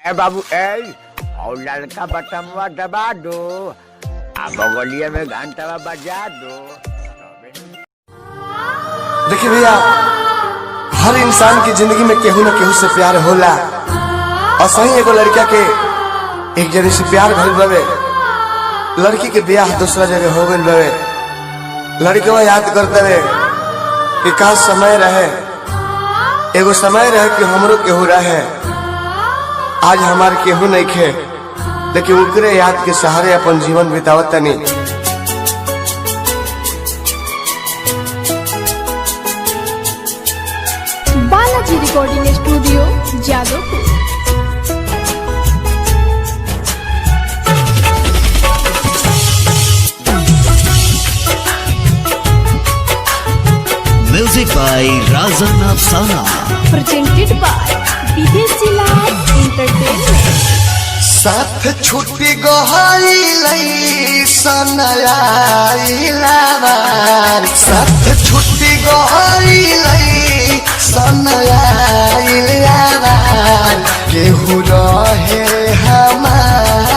ए बाबू ए और लड़का बटमवा दबा दो, अब बगलिया में घंटा बजा दो। देखिए भैया, हर इंसान की जिंदगी में केहू न केहू से प्यार होला और सही एगो लड़का के एक जगह से प्यार भइल बवे। लड़की के ब्याह दूसरा जगह हो गइल बवे। लड़कवा याद करते रहे कि का समय रहे, एगो समय रहे कि हमरो केहू रहे। आज हमार केहू नहीं खे, लेकिन उनके याद के सहारे अपन जीवन बितावत तनी। Balaji recording studio Jadavpur. Music by Rajan Afsana, presented by Videshi live entertainment. साथ छुट्टी गहरी सनया, साथ छुट्टी गहरी सनया, केहू रहे हमार,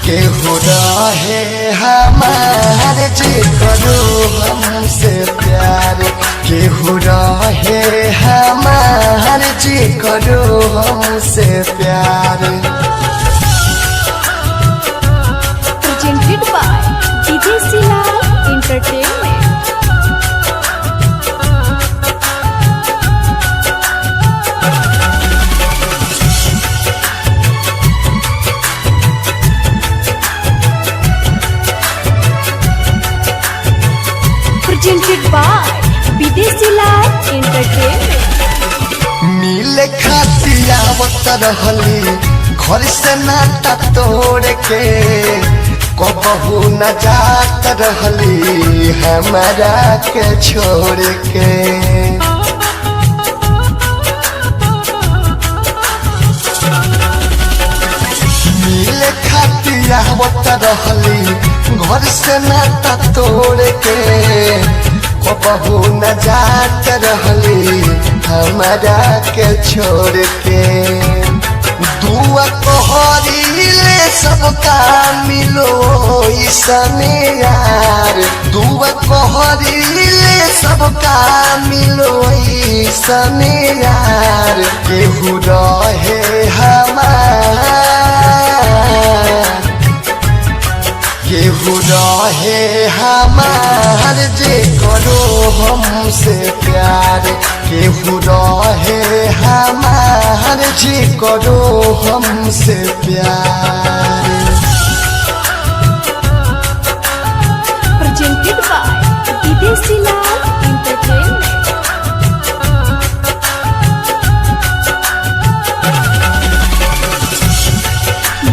केहू रहे हमार जे करो हमसे प्यार, केहू रहे हमार जे करो हमसे प्यार। Presented by Videshi live entertainment. Presented by Videshi live entertainment. मिले खातिया रहली घर से नाता तोड़ के, कबहू न जात रहली हमारा के छोड़ के। मिले खातिया रहली घर से नाता तोड़ के, कबहू न जात रहली हमारा के छोड़ के। दुआ कहरीले सबका मिलो ईसने यार, दुआ कहरीले सबका मिलो ईसने यार, केहू रहे हमार, केहू रहे हमार जे करो हमसे प्यार, केहू रहे हमार जे करो हमसे प्यार। Presented by Videshi live entertainment.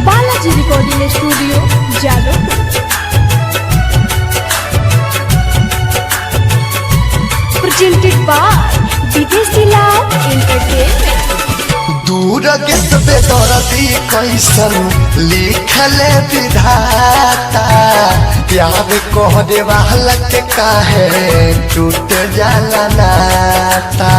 Balaji recording studio Jadavpur. Presented by Videshi live entertainment. दूर के सबे दर्दी कैसन लिखल विधाता, प्यार कहरे वाला के काहे टूट जाला नाता।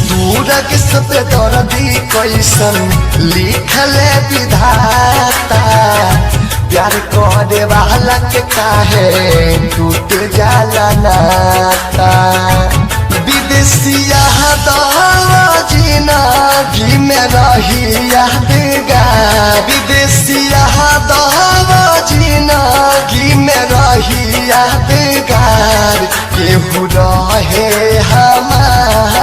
दूर के सबे दर्दी कैसन लिखल विधाता, प्यार करे वाला के काहे टूट जाला नाता। विदेशिया जिंदगी में रही यादगार, विदेशिया जिंदगी में रही यादगार, केहू रहे हमार,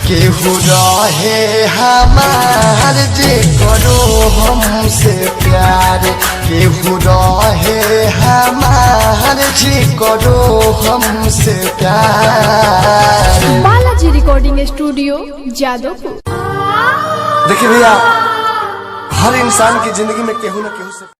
केहू रहे हमार जे करो हमसे प्यार, केहू रहे हमार जे करो हमसे प्यार। Balaji recording studio Jadavpur. देखिए भैया, हर इंसान की जिंदगी में केहू न केहू से